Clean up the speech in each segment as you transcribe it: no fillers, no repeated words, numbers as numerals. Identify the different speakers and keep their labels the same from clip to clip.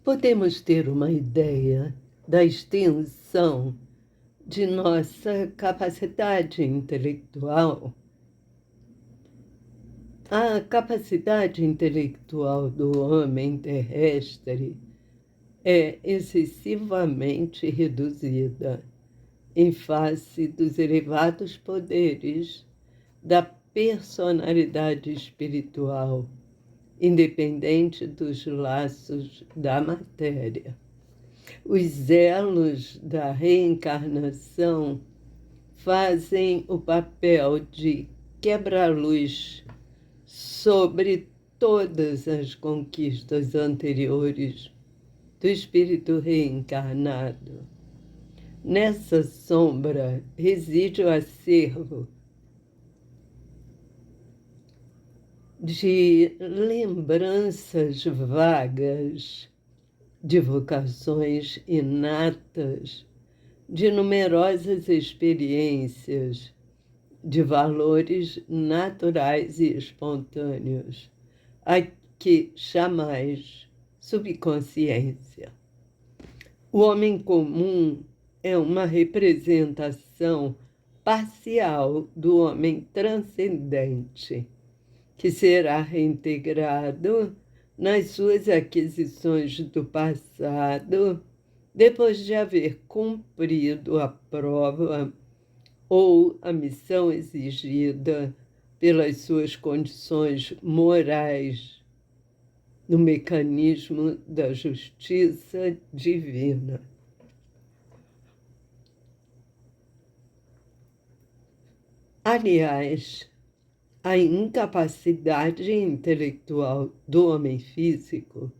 Speaker 1: podemos ter uma ideia da extensão de nossa capacidade intelectual. A capacidade intelectual do homem terrestre é excessivamente reduzida em face dos elevados poderes da personalidade espiritual, independente dos laços da matéria. Os elos da reencarnação fazem o papel de quebra-luz sobre todas as conquistas anteriores do espírito reencarnado. Nessa sombra reside o acervo de lembranças vagas, de vocações inatas, de numerosas experiências, de valores naturais e espontâneos, a que chamais subconsciência. O homem comum é uma representação parcial do homem transcendente, que será reintegrado nas suas aquisições do passado, depois de haver cumprido a prova ou a missão exigida pelas suas condições morais no mecanismo da justiça divina. Aliás, a incapacidade intelectual do homem físico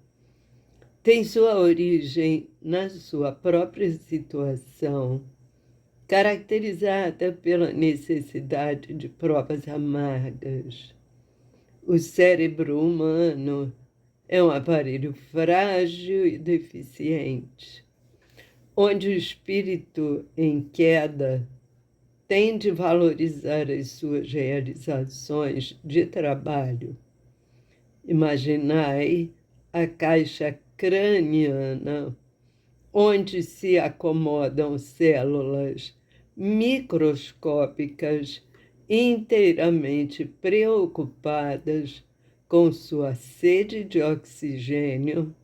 Speaker 1: tem sua origem na sua própria situação, caracterizada pela necessidade de provas amargas. O cérebro humano é um aparelho frágil e deficiente, onde o espírito em queda tem de valorizar as suas realizações de trabalho. Imaginai a caixa craniana, onde se acomodam células microscópicas inteiramente preocupadas com sua sede de oxigênio,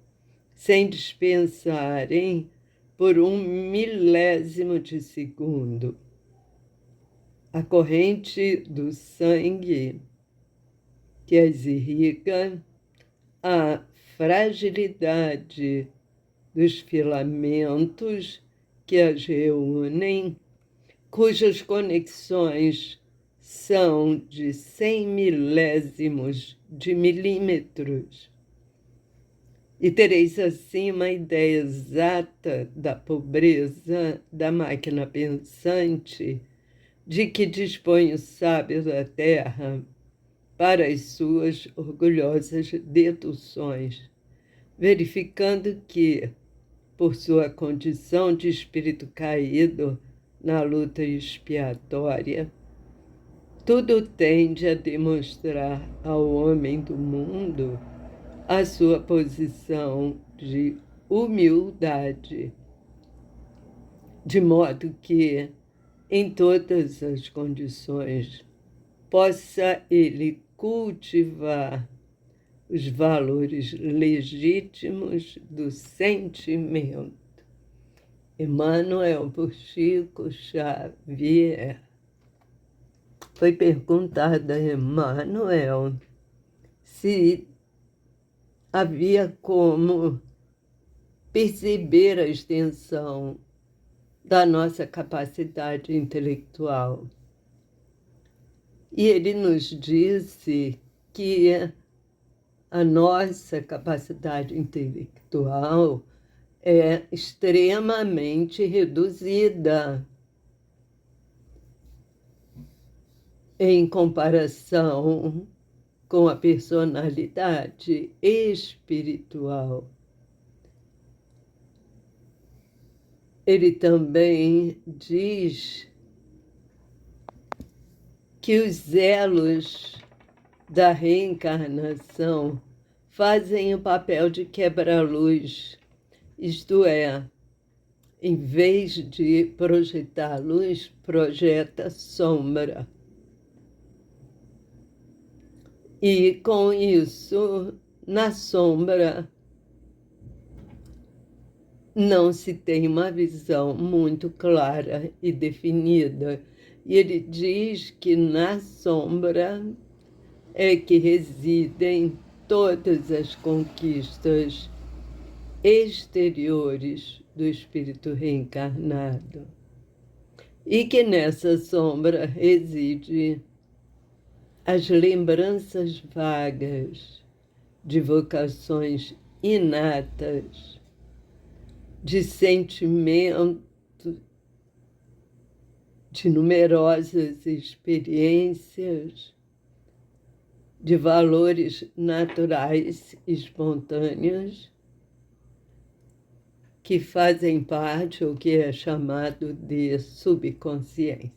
Speaker 1: sem dispensarem por um milésimo de segundo a corrente do sangue que as irriga, a fragilidade dos filamentos que as reúnem, cujas conexões são de 100 milésimos de milímetros. E tereis assim uma ideia exata da pobreza da máquina pensante de que dispõe o sábio da terra para as suas orgulhosas deduções, verificando que, por sua condição de espírito caído na luta expiatória, tudo tende a demonstrar ao homem do mundo a sua posição de humildade, de modo que, em todas as condições, possa ele cultivar os valores legítimos do sentimento. Emmanuel por Chico Xavier. Foi perguntado a Emmanuel se havia como perceber a extensão da nossa capacidade intelectual. E ele nos disse que a nossa capacidade intelectual é extremamente reduzida em comparação com a personalidade espiritual. Ele também diz que os elos da reencarnação fazem o papel de quebra-luz Isto é, em vez de projetar luz, projeta sombra. E com isso, na sombra, não se tem uma visão muito clara e definida. E ele diz que na sombra é que residem todas as conquistas exteriores do espírito reencarnado. E que nessa sombra reside as lembranças vagas de vocações inatas, de sentimento, de numerosas experiências, de valores naturais espontâneos que fazem parte, o que é chamado de subconsciência.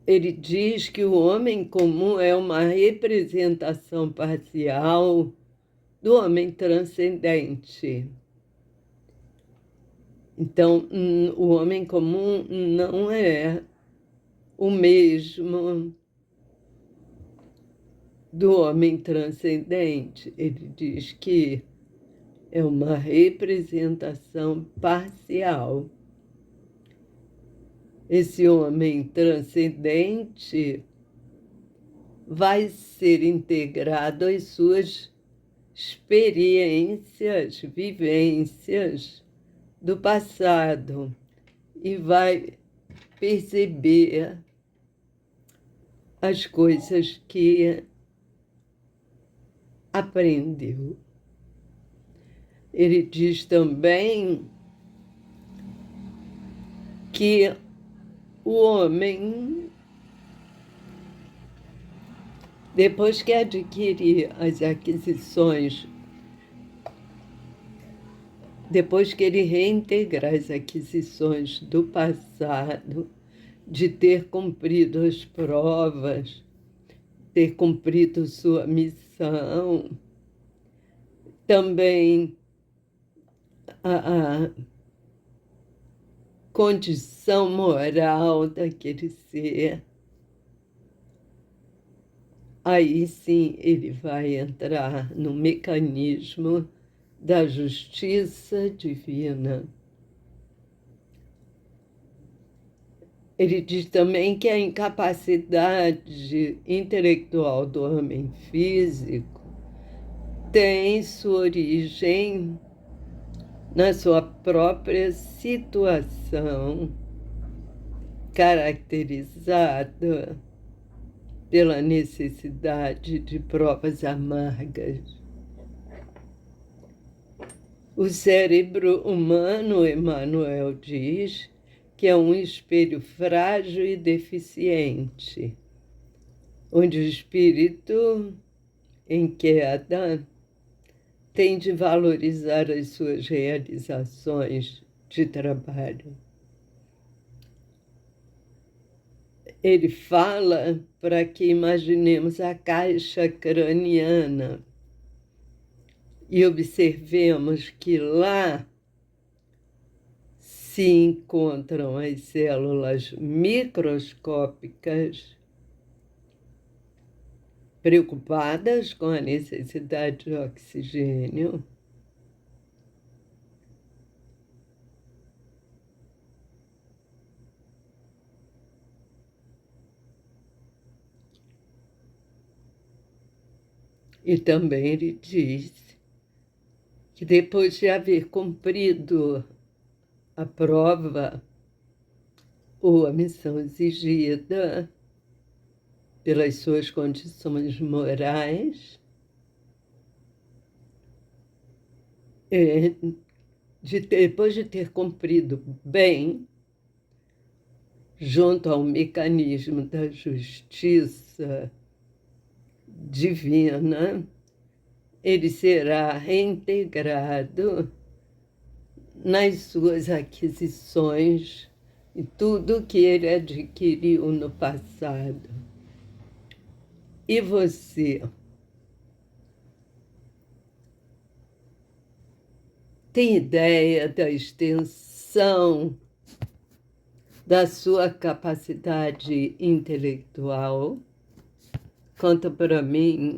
Speaker 1: Ele diz que o homem comum é uma representação parcial do homem transcendente. Então, o homem comum não é o mesmo do homem transcendente. Ele diz que é uma representação parcial. Esse homem transcendente vai ser integrado às suas experiências, vivências do passado e vai perceber as coisas que aprendeu. Ele diz também que o homem, depois que adquirir as aquisições, depois que ele reintegrar as aquisições do passado, de ter cumprido as provas, ter cumprido sua missão, também a condição moral daquele ser, aí sim ele vai entrar no mecanismo da justiça divina. Ele diz também que a incapacidade intelectual do homem físico tem sua origem na sua própria situação, caracterizada pela necessidade de provas amargas. O cérebro humano, Emmanuel diz, que é um espelho frágil e deficiente, onde o espírito em queda tem de valorizar as suas realizações de trabalho. Ele fala para que imaginemos a caixa craniana e observemos que lá se encontram as células microscópicas preocupadas com a necessidade de oxigênio, e também ele diz que depois de haver cumprido a prova ou a missão exigida pelas suas condições morais, depois de ter cumprido bem, junto ao mecanismo da justiça divina, ele será reintegrado nas suas aquisições e tudo que ele adquiriu no passado. E você? Tem ideia da extensão da sua capacidade intelectual? Conta para mim.